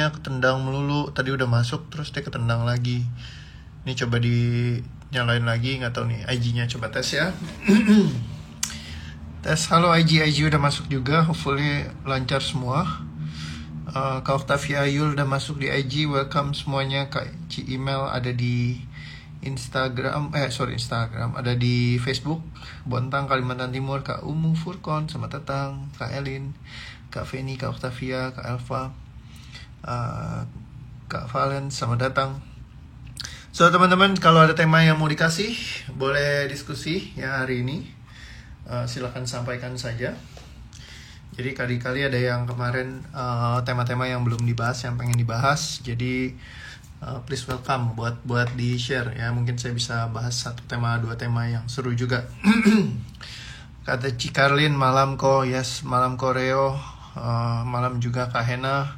soalnya ketendang melulu. Tadi udah masuk terus dia ketendang lagi. Ini coba dinyalain lagi, nggak tahu nih IG-nya, coba tes ya. Tes, halo IG udah masuk juga, hopefully lancar semua. Kak Octavia Ayul udah masuk di IG, welcome semuanya. Kak Ci Email ada di Instagram, ada di Facebook. Bontang Kalimantan Timur, Kak Umu Furkon, selamat datang. Kak Elin, Kak Feni, Kak Octavia, Kak Elva, Kak Valen, selamat datang. So teman-teman, kalau ada tema yang mau dikasih, boleh diskusi ya hari ini. Silakan sampaikan saja. Jadi kali-kali ada yang kemarin tema-tema yang belum dibahas, yang pengen dibahas. Jadi please welcome buat di share ya. Mungkin saya bisa bahas 1 tema 2 tema yang seru juga. Kata Cikarlin, malam ko, yes, malam koreo, malam juga Kak Hena,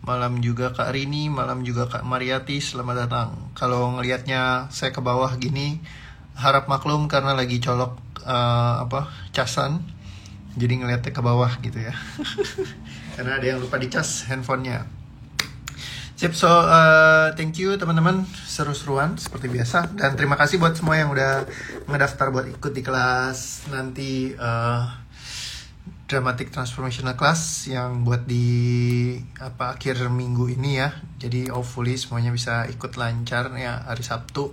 malam juga Kak Rini, malam juga Kak Mariati, selamat datang. Kalau ngelihatnya saya ke bawah gini, harap maklum karena lagi colok casan. Jadi ngeliatnya ke bawah gitu ya. Karena ada yang lupa dicas handphonenya. Sip, so thank you teman-teman, seru-seruan seperti biasa. Dan terima kasih buat semua yang udah ngedaftar buat ikut di kelas nanti, Dramatic Transformational Class yang buat di akhir minggu ini ya. Jadi hopefully semuanya bisa ikut lancar ya hari Sabtu.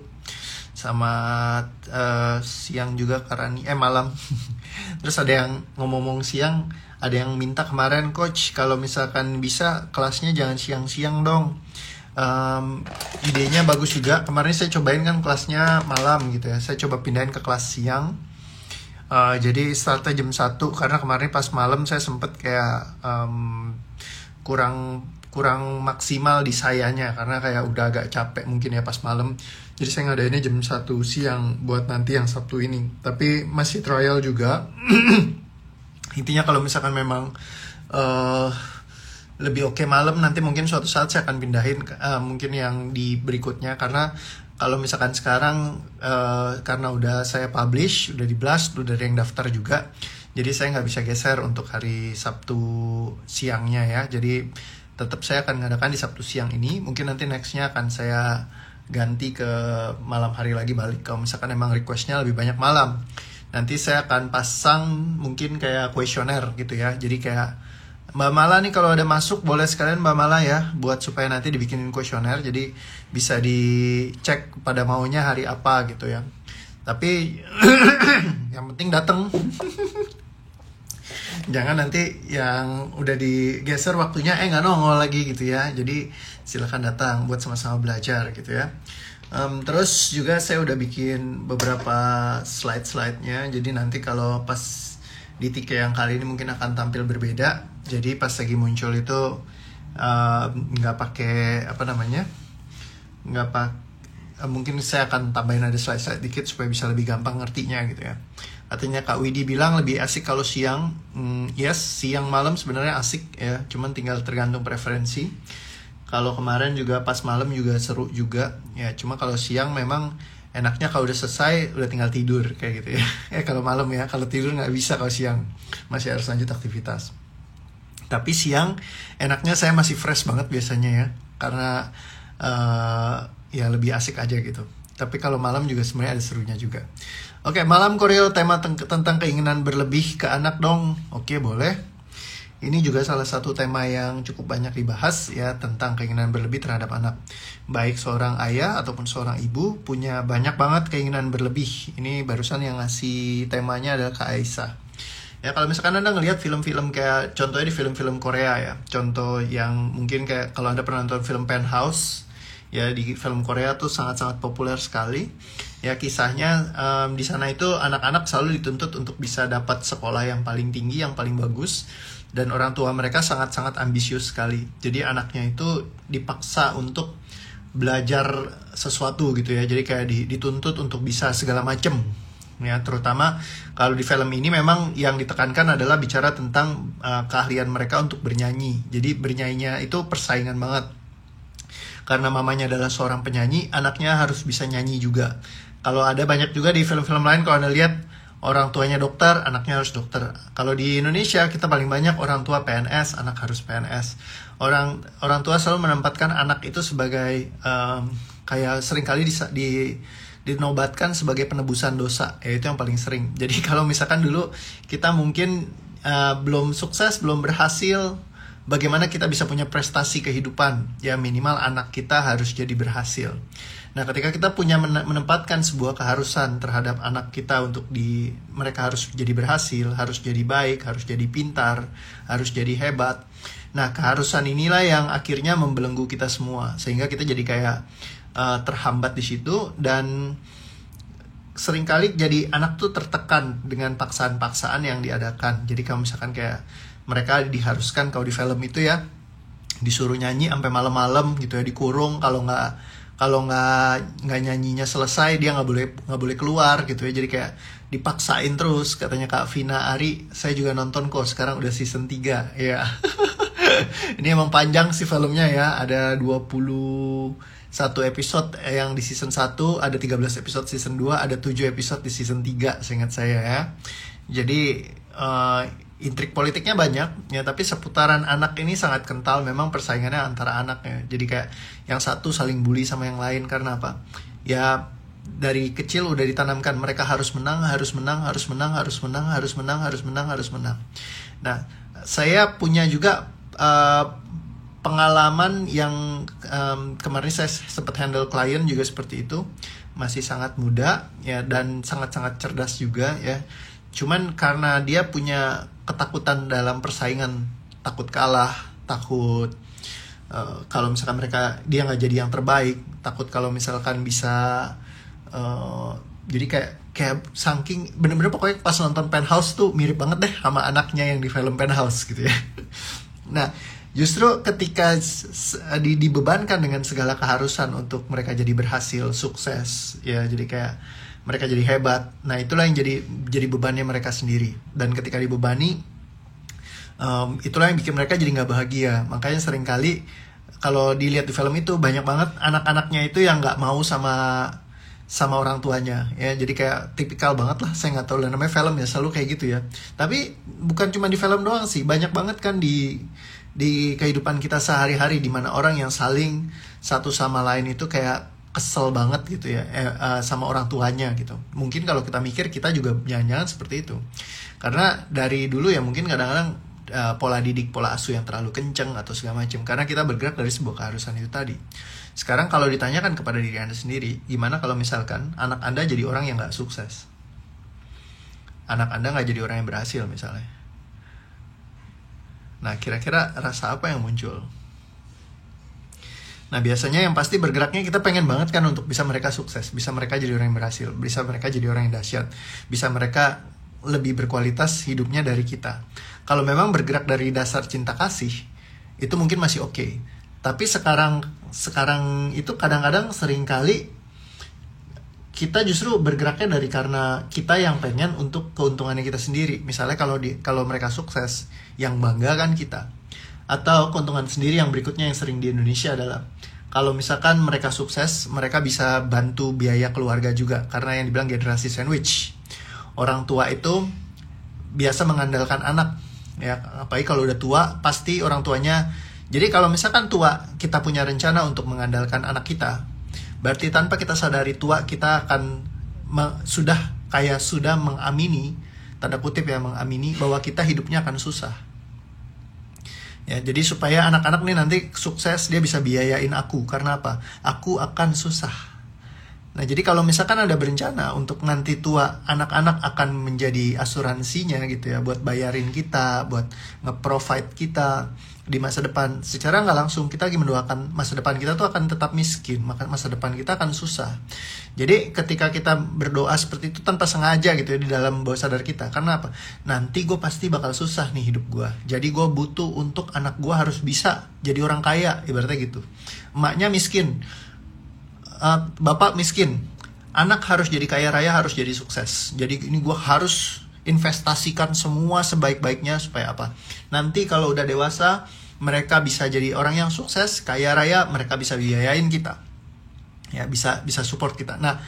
Sama siang juga karena malam. Terus ada yang ngomong-ngomong siang, ada yang minta kemarin, coach kalau misalkan bisa kelasnya jangan siang-siang dong. Idenya bagus juga. Kemarin saya cobain kan kelasnya malam gitu ya. Saya coba pindahin ke kelas siang. Jadi startnya jam 1 karena kemarin pas malam saya sempet kayak kurang maksimal di sayanya karena kayak udah agak capek mungkin ya pas malam. Jadi saya ngadainnya jam 1 siang buat nanti yang Sabtu ini. Tapi masih trial juga. Intinya kalau misalkan memang lebih oke malam, nanti mungkin suatu saat saya akan pindahin mungkin yang di berikutnya. Karena kalau misalkan sekarang karena udah saya publish, udah di blast, udah ada yang daftar juga. Jadi saya nggak bisa geser untuk hari Sabtu siangnya ya. Jadi tetap saya akan ngadakan di Sabtu siang ini. Mungkin nanti nextnya akan saya ganti ke malam hari lagi balik. Kalau misalkan emang requestnya lebih banyak malam, nanti saya akan pasang mungkin kayak kuesioner gitu ya. Jadi kayak Mbak Mala nih kalau ada masuk boleh sekalian Mbak Mala ya, buat supaya nanti dibikinin kuesioner. Jadi bisa dicek pada maunya hari apa gitu ya. Tapi yang penting datang. Jangan nanti yang udah digeser waktunya nggak nongol lagi gitu ya. Jadi silakan datang buat sama-sama belajar gitu ya. Terus juga saya udah bikin beberapa slide-slide-nya. Jadi nanti kalau pas di Tike yang kali ini mungkin akan tampil berbeda. Jadi pas lagi muncul itu nggak pakai mungkin saya akan tambahin ada slide-slide dikit supaya bisa lebih gampang ngertinya gitu ya. Artinya Kak Widi bilang lebih asik kalau siang. Yes, siang malam sebenarnya asik ya, cuman tinggal tergantung preferensi. Kalau kemarin juga pas malam juga seru juga ya, cuma kalau siang memang enaknya kalau udah selesai udah tinggal tidur kayak gitu ya. Kalau malam ya, kalau tidur nggak bisa, kalau siang masih harus lanjut aktivitas. Tapi siang enaknya saya masih fresh banget biasanya ya, karena ya lebih asik aja gitu. Tapi kalau malam juga sebenarnya ada serunya juga. Oke, malam koreo tema tentang keinginan berlebih ke anak dong. Oke, boleh. Ini juga salah satu tema yang cukup banyak dibahas ya, tentang keinginan berlebih terhadap anak. Baik seorang ayah ataupun seorang ibu punya banyak banget keinginan berlebih. Ini barusan yang ngasih temanya adalah Kak Aisyah. Ya kalau misalkan Anda ngelihat film-film kayak contohnya di film-film Korea ya. Contoh yang mungkin kayak kalau Anda pernah nonton film Penthouse ya, di film Korea tuh sangat-sangat populer sekali. Ya kisahnya di sana itu anak-anak selalu dituntut untuk bisa dapat sekolah yang paling tinggi, yang paling bagus. Dan orang tua mereka sangat-sangat ambisius sekali. Jadi anaknya itu dipaksa untuk belajar sesuatu gitu ya. Jadi kayak dituntut untuk bisa segala macem. Ya, terutama kalau di film ini memang yang ditekankan adalah bicara tentang keahlian mereka untuk bernyanyi. Jadi bernyanyinya itu persaingan banget. Karena mamanya adalah seorang penyanyi, anaknya harus bisa nyanyi juga. Kalau ada banyak juga di film-film lain, kalau Anda lihat orang tuanya dokter, anaknya harus dokter. Kalau di Indonesia kita paling banyak orang tua PNS, anak harus PNS. orang orang tua selalu menempatkan anak itu sebagai kayak seringkali dinobatkan sebagai penebusan dosa, ya itu yang paling sering. Jadi kalau misalkan dulu kita mungkin belum sukses, belum berhasil, bagaimana kita bisa punya prestasi kehidupan? Ya minimal anak kita harus jadi berhasil. Nah, ketika kita punya menempatkan sebuah keharusan terhadap anak kita untuk mereka harus jadi berhasil, harus jadi baik, harus jadi pintar, harus jadi hebat. Nah, keharusan inilah yang akhirnya membelenggu kita semua, sehingga kita jadi kayak terhambat di situ, dan seringkali jadi anak tuh tertekan dengan paksaan-paksaan yang diadakan. Jadi kalau misalkan kayak mereka diharuskan, kalau di film itu ya disuruh nyanyi sampai malam-malam gitu ya, dikurung, kalau nggak nyanyinya selesai dia nggak boleh keluar gitu ya. Jadi kayak dipaksain terus. Katanya Kak Vina Ari, saya juga nonton kok, sekarang udah season 3 ya. Ini emang panjang sih filmnya ya, ada 21 episode yang di season 1, ada 13 episode season 2, ada 7 episode di season 3 seingat saya ya. Jadi intrik politiknya banyak ya, tapi seputaran anak ini sangat kental. Memang persaingannya antara anak ya. Jadi kayak yang satu saling bully sama yang lain, karena apa? Ya dari kecil udah ditanamkan mereka harus menang, harus menang, harus menang, harus menang, harus menang, harus menang, harus menang. Nah, saya punya juga pengalaman yang kemarin saya sempat handle klien juga seperti itu, masih sangat muda ya, dan sangat-sangat cerdas juga ya. Cuman karena dia punya ketakutan dalam persaingan, takut kalah, takut kalau misalkan dia nggak jadi yang terbaik, takut kalau misalkan bisa jadi kayak saking bener-bener pokoknya pas nonton Penthouse tuh mirip banget deh sama anaknya yang di film Penthouse gitu ya. Nah, justru ketika dibebankan dengan segala keharusan untuk mereka jadi berhasil, sukses ya, jadi kayak mereka jadi hebat. Nah, itulah yang jadi bebannya mereka sendiri. Dan ketika dibebani, itulah yang bikin mereka jadi nggak bahagia. Makanya seringkali kalau dilihat di film itu banyak banget anak-anaknya itu yang nggak mau sama orang tuanya ya. Jadi kayak tipikal banget lah, saya nggak tahu lah, namanya film ya, selalu kayak gitu ya. Tapi bukan cuma di film doang sih, banyak banget kan di kehidupan kita sehari-hari, di mana orang yang saling satu sama lain itu kayak kesel banget gitu ya sama orang tuanya gitu. Mungkin kalau kita mikir kita juga jangan-jangan seperti itu. Karena dari dulu ya mungkin kadang-kadang pola didik, pola asuh yang terlalu kenceng atau segala macam. Karena kita bergerak dari sebuah keharusan itu tadi. Sekarang kalau ditanyakan kepada diri Anda sendiri, gimana kalau misalkan anak Anda jadi orang yang gak sukses? Anak Anda gak jadi orang yang berhasil misalnya. Nah, kira-kira rasa apa yang muncul? Nah, biasanya yang pasti bergeraknya kita pengen banget kan untuk bisa mereka sukses, bisa mereka jadi orang yang berhasil, bisa mereka jadi orang yang dahsyat, bisa mereka lebih berkualitas hidupnya dari kita. Kalau memang bergerak dari dasar cinta kasih, itu mungkin masih oke. Tapi sekarang itu kadang-kadang seringkali kita justru bergeraknya dari karena kita yang pengen untuk keuntungannya kita sendiri. Misalnya kalau mereka sukses, yang bangga kan kita. Atau keuntungan sendiri yang berikutnya yang sering di Indonesia adalah kalau misalkan mereka sukses, mereka bisa bantu biaya keluarga juga. Karena yang dibilang generasi sandwich, orang tua itu biasa mengandalkan anak ya, apalagi kalau udah tua pasti orang tuanya. Jadi kalau misalkan tua kita punya rencana untuk mengandalkan anak kita, berarti tanpa kita sadari tua kita akan sudah mengamini, tanda kutip ya, mengamini bahwa kita hidupnya akan susah. Ya, jadi supaya anak-anak nih nanti sukses, dia bisa biayain aku. Karena apa? Aku akan susah. Nah, jadi kalau misalkan ada berencana untuk nanti tua, anak-anak akan menjadi asuransinya gitu ya, buat bayarin kita, buat nge-provide kita di masa depan. Secara nggak langsung kita lagi mendoakan masa depan kita tuh akan tetap miskin, maka masa depan kita akan susah. Jadi ketika kita berdoa seperti itu tanpa sengaja gitu ya di dalam bawah sadar kita, karena apa? Nanti gue pasti bakal susah nih hidup gue, jadi gue butuh untuk anak gue harus bisa jadi orang kaya, ibaratnya gitu. Emaknya miskin, bapak miskin, anak harus jadi kaya raya, harus jadi sukses. Jadi ini gue harus investasikan semua sebaik-baiknya supaya apa? Nanti kalau udah dewasa mereka bisa jadi orang yang sukses, kaya raya, mereka bisa biayain kita. Ya, bisa support kita. Nah,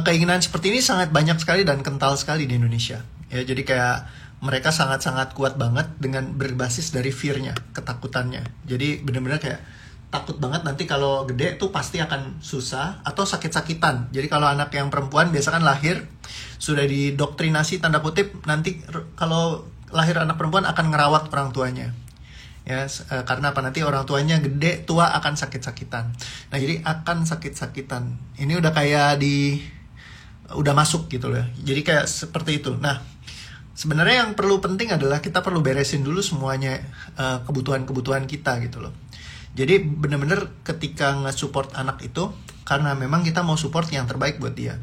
keinginan seperti ini sangat banyak sekali dan kental sekali di Indonesia. Ya, jadi kayak mereka sangat-sangat kuat banget dengan berbasis dari fear-nya, ketakutannya. Jadi benar-benar kayak takut banget nanti kalau gede tuh pasti akan susah atau sakit-sakitan. Jadi kalau anak yang perempuan biasa kan lahir sudah didoktrinasi tanda kutip, nanti kalau lahir anak perempuan akan ngerawat orang tuanya. Ya, karena apa, nanti orang tuanya gede tua akan sakit-sakitan. Nah, jadi akan sakit-sakitan. Ini udah kayak udah masuk gitu loh. Jadi kayak seperti itu. Nah, sebenarnya yang perlu penting adalah kita perlu beresin dulu semuanya, kebutuhan-kebutuhan kita gitu loh. Jadi bener-bener ketika nge-support anak itu, karena memang kita mau support yang terbaik buat dia.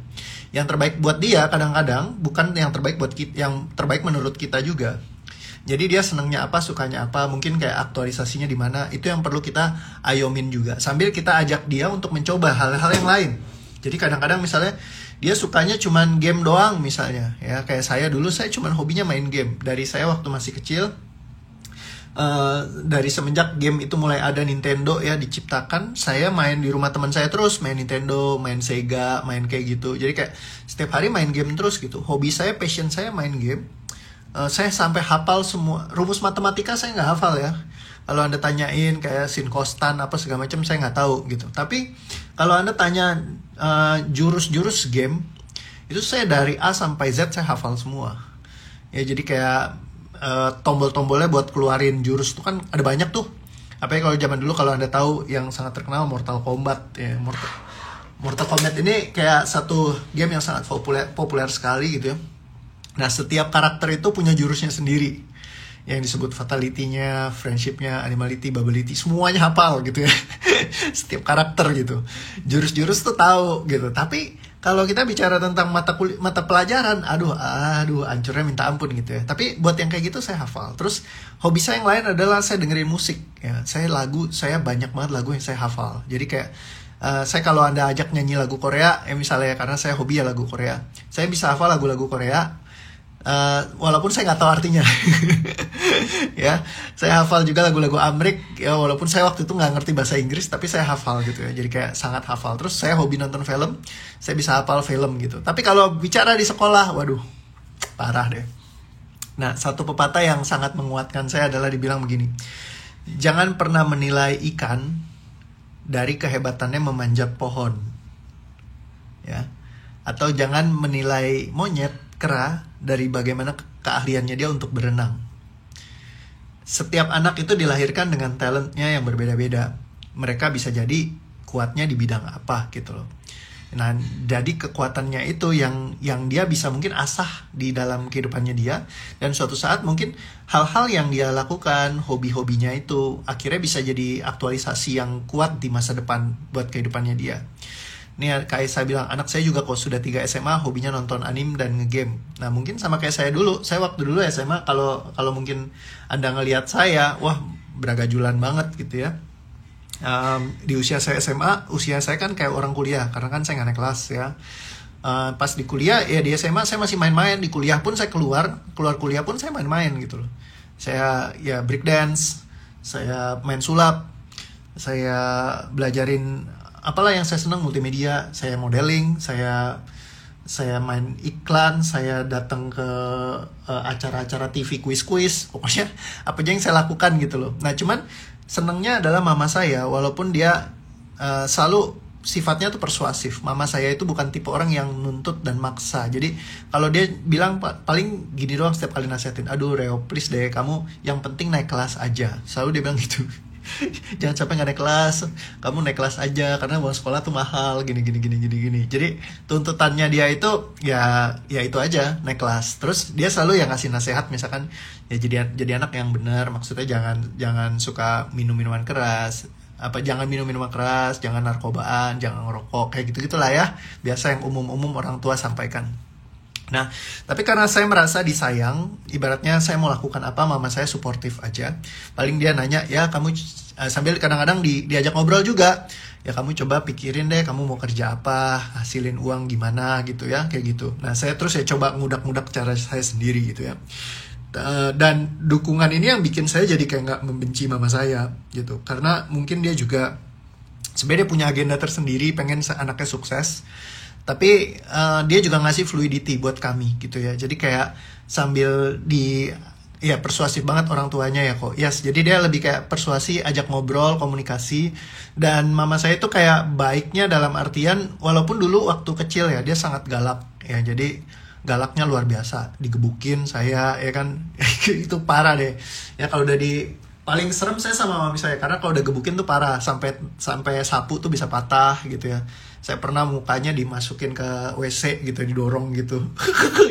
Yang terbaik buat dia kadang-kadang bukan yang terbaik buat kita, yang terbaik menurut kita juga. Jadi dia senangnya apa, sukanya apa, mungkin kayak aktualisasinya di mana, itu yang perlu kita ayomin juga. Sambil kita ajak dia untuk mencoba hal-hal yang lain. Jadi kadang-kadang misalnya dia sukanya cuman game doang misalnya, ya kayak saya dulu, saya cuman hobinya main game. Dari saya waktu masih kecil, dari semenjak game itu mulai ada Nintendo ya diciptakan, saya main di rumah teman saya terus, main Nintendo, main Sega, main kayak gitu. Jadi kayak setiap hari main game terus gitu. Hobi saya, passion saya main game. Saya sampai hafal semua rumus matematika, saya nggak hafal ya. Kalau Anda tanyain kayak sin costan apa segala macam, saya nggak tahu gitu. Tapi kalau Anda tanya jurus-jurus game, itu saya dari A sampai Z saya hafal semua. Ya jadi kayak tombol-tombolnya buat keluarin jurus tuh kan ada banyak tuh. Apalagi kalau zaman dulu, kalau Anda tahu yang sangat terkenal Mortal Kombat ya. Mortal Kombat ini kayak satu game yang sangat populer sekali gitu ya. Nah, setiap karakter itu punya jurusnya sendiri. Yang disebut fatality-nya, friendship-nya, animality, bubbility, semuanya hafal gitu ya. Setiap karakter gitu. Jurus-jurus tuh tahu gitu. Tapi kalau kita bicara tentang mata pelajaran, aduh, hancurnya minta ampun gitu ya. Tapi buat yang kayak gitu saya hafal. Terus hobi saya yang lain adalah saya dengerin musik ya. Saya banyak banget lagu yang saya hafal. Jadi kayak saya kalau Anda ajak nyanyi lagu Korea, misalnya karena saya hobi ya lagu Korea, saya bisa hafal lagu-lagu Korea. Walaupun saya nggak tahu artinya. Ya, saya hafal juga lagu-lagu Amrik ya, walaupun saya waktu itu nggak ngerti bahasa Inggris, tapi saya hafal gitu ya. Jadi kayak sangat hafal. Terus saya hobi nonton film, saya bisa hafal film gitu. Tapi kalau bicara di sekolah, waduh, parah deh. Nah, satu pepatah yang sangat menguatkan saya adalah dibilang begini: jangan pernah menilai ikan dari kehebatannya memanjat pohon, ya. Atau jangan menilai monyet, kera, dari bagaimana keahliannya dia untuk berenang. Setiap anak itu dilahirkan dengan talentnya yang berbeda-beda. Mereka bisa jadi kuatnya di bidang apa gitu loh. Nah, jadi kekuatannya itu yang dia bisa mungkin asah di dalam kehidupannya dia. Dan suatu saat mungkin hal-hal yang dia lakukan, hobi-hobinya itu akhirnya bisa jadi aktualisasi yang kuat di masa depan buat kehidupannya dia. Nih kayak saya bilang, anak saya juga kok sudah 3 SMA hobinya nonton anime dan ngegame. Nah mungkin sama kayak saya dulu. Saya waktu dulu SMA, kalau mungkin Anda ngelihat saya, wah beragajulan banget gitu ya. Di usia saya SMA, usia saya kan kayak orang kuliah, karena kan saya nggak naik kelas ya. Pas di kuliah, ya di SMA saya masih main-main. Di kuliah pun saya keluar kuliah pun saya main-main gitu loh. Saya ya breakdance, saya main sulap, saya belajarin apalah yang saya senang, multimedia, saya modeling, saya main iklan, saya datang ke acara-acara TV quiz-quiz, pokoknya apa aja yang saya lakukan gitu loh. Nah cuman senangnya adalah mama saya, walaupun dia selalu sifatnya tuh persuasif. Mama saya itu bukan tipe orang yang nuntut dan maksa. Jadi kalau dia bilang paling gini doang setiap kali nasihatin, aduh Reo please deh, kamu yang penting naik kelas aja. Selalu dia bilang gitu. Jangan sampai nggak naik kelas, kamu naik kelas aja karena uang sekolah tuh mahal, gini. Jadi tuntutannya dia itu ya itu aja, naik kelas. Terus dia selalu yang ngasih nasihat, misalkan ya jadi anak yang benar, maksudnya jangan suka minuman keras, jangan minum minuman keras, jangan narkobaan, jangan ngerokok, kayak gitulah ya, biasa yang umum orang tua sampaikan. Nah, tapi karena saya merasa disayang, ibaratnya saya mau lakukan apa, mama saya suportif aja. Paling dia nanya, ya kamu, sambil kadang-kadang diajak ngobrol juga, ya kamu coba pikirin deh, kamu mau kerja apa, hasilin uang gimana gitu ya, kayak gitu. Nah, saya coba ngudak-ngudak cara saya sendiri gitu ya. Dan dukungan ini yang bikin saya jadi kayak nggak membenci mama saya gitu. Karena mungkin dia juga, sebenarnya dia punya agenda tersendiri, pengen anaknya sukses. Tapi dia juga ngasih fluidity buat kami gitu ya. Jadi kayak sambil ya persuasif banget orang tuanya ya kok. Yes, jadi dia lebih kayak persuasi, ajak ngobrol, komunikasi. Dan mama saya itu kayak baiknya dalam artian, walaupun dulu waktu kecil ya dia sangat galak ya. Jadi galaknya luar biasa, digebukin saya ya kan. Itu parah deh. Ya kalau udah paling serem saya sama mami saya, karena kalau udah gebukin tuh parah, sampai sapu tuh bisa patah gitu ya. Saya pernah mukanya dimasukin ke WC gitu, didorong gitu.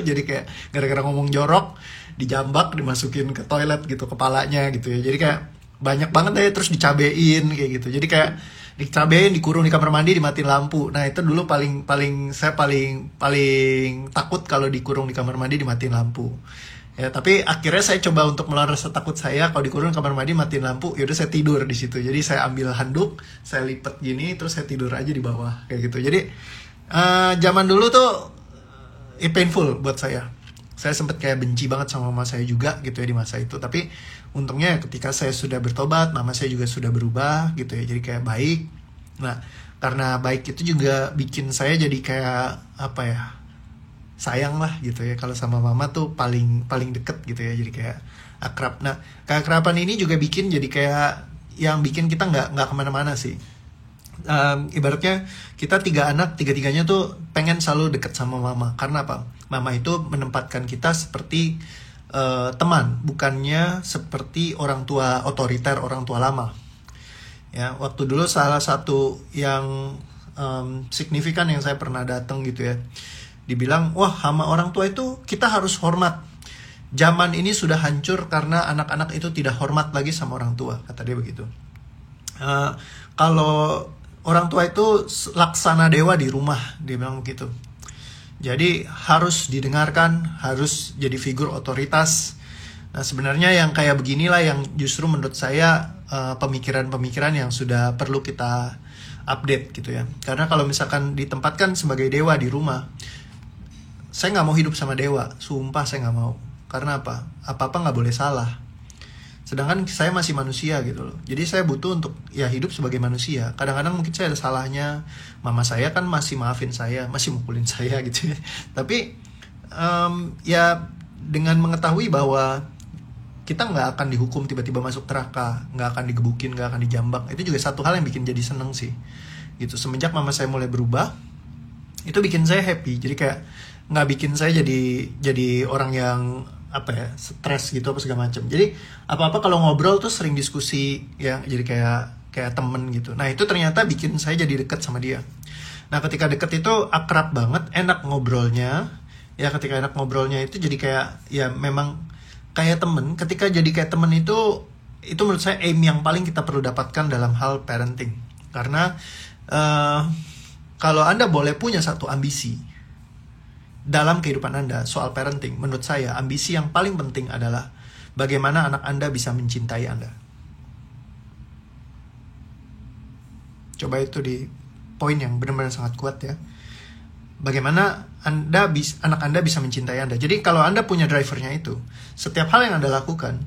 Jadi kayak gara-gara ngomong jorok, dijambak, dimasukin ke toilet gitu kepalanya gitu ya. Jadi kayak banyak banget deh, terus dicabein kayak gitu. Jadi kayak dicabein, dikurung di kamar mandi, dimatiin lampu. Nah itu dulu saya paling takut kalau dikurung di kamar mandi, dimatiin lampu. Ya, tapi akhirnya saya coba untuk melawan rasa takut saya, kalau dikurung di kamar mandi matiin lampu, yaudah saya tidur di situ. Jadi saya ambil handuk, saya lipat gini, terus saya tidur aja di bawah kayak gitu. Jadi zaman dulu tuh painful buat saya. Saya sempat kayak benci banget sama mama saya juga gitu ya di masa itu. Tapi untungnya ketika saya sudah bertobat, mama saya juga sudah berubah gitu ya. Jadi kayak baik. Nah, karena baik itu juga bikin saya jadi kayak apa ya? Sayang lah gitu ya, kalau sama mama tuh paling deket gitu ya, jadi kayak akrab. Nah keakraban ini juga bikin jadi kayak yang bikin kita nggak kemana-mana sih. Ibaratnya kita 3 anak, tiga-tiganya tuh pengen selalu deket sama mama. Karena apa? Mama itu menempatkan kita seperti teman, bukannya seperti orang tua otoriter, orang tua lama. Ya, waktu dulu salah satu yang signifikan yang saya pernah datang gitu ya, dibilang, wah sama orang tua itu kita harus hormat. Zaman ini sudah hancur karena anak-anak itu tidak hormat lagi sama orang tua, kata dia begitu. Kalau orang tua itu laksana dewa di rumah, dia bilang begitu. Jadi harus didengarkan, harus jadi figur otoritas. Nah sebenarnya yang kayak beginilah yang justru menurut saya pemikiran-pemikiran yang sudah perlu kita update gitu ya. Karena kalau misalkan ditempatkan sebagai dewa di rumah, saya nggak mau hidup sama dewa, sumpah saya nggak mau. Karena apa? Apa-apa nggak boleh salah. Sedangkan saya masih manusia gitu loh. Jadi saya butuh untuk ya hidup sebagai manusia. Kadang-kadang mungkin saya ada salahnya. Mama saya kan masih maafin saya, masih mukulin saya gitu ya. Tapi ya dengan mengetahui bahwa kita nggak akan dihukum tiba-tiba masuk neraka, nggak akan digebukin, nggak akan dijambak. Itu juga satu hal yang bikin jadi seneng sih. Gitu. Semenjak mama saya mulai berubah, itu bikin saya happy. Jadi kayak nggak bikin saya jadi orang yang apa ya, stres gitu apa segala macam. Jadi apa-apa kalau ngobrol tuh sering diskusi ya, jadi kayak temen gitu. Nah itu ternyata bikin saya jadi deket sama dia. Nah ketika deket itu akrab banget, enak ngobrolnya. Ya ketika enak ngobrolnya itu jadi kayak ya memang kayak temen. Ketika jadi kayak temen itu menurut saya aim yang paling kita perlu dapatkan dalam hal parenting. Karena kalau Anda boleh punya satu ambisi dalam kehidupan Anda soal parenting, menurut saya ambisi yang paling penting adalah bagaimana anak Anda bisa mencintai Anda. Coba itu di poin yang benar-benar sangat kuat ya. Bagaimana anak Anda bisa mencintai Anda. Jadi kalau Anda punya drivernya itu, setiap hal yang Anda lakukan,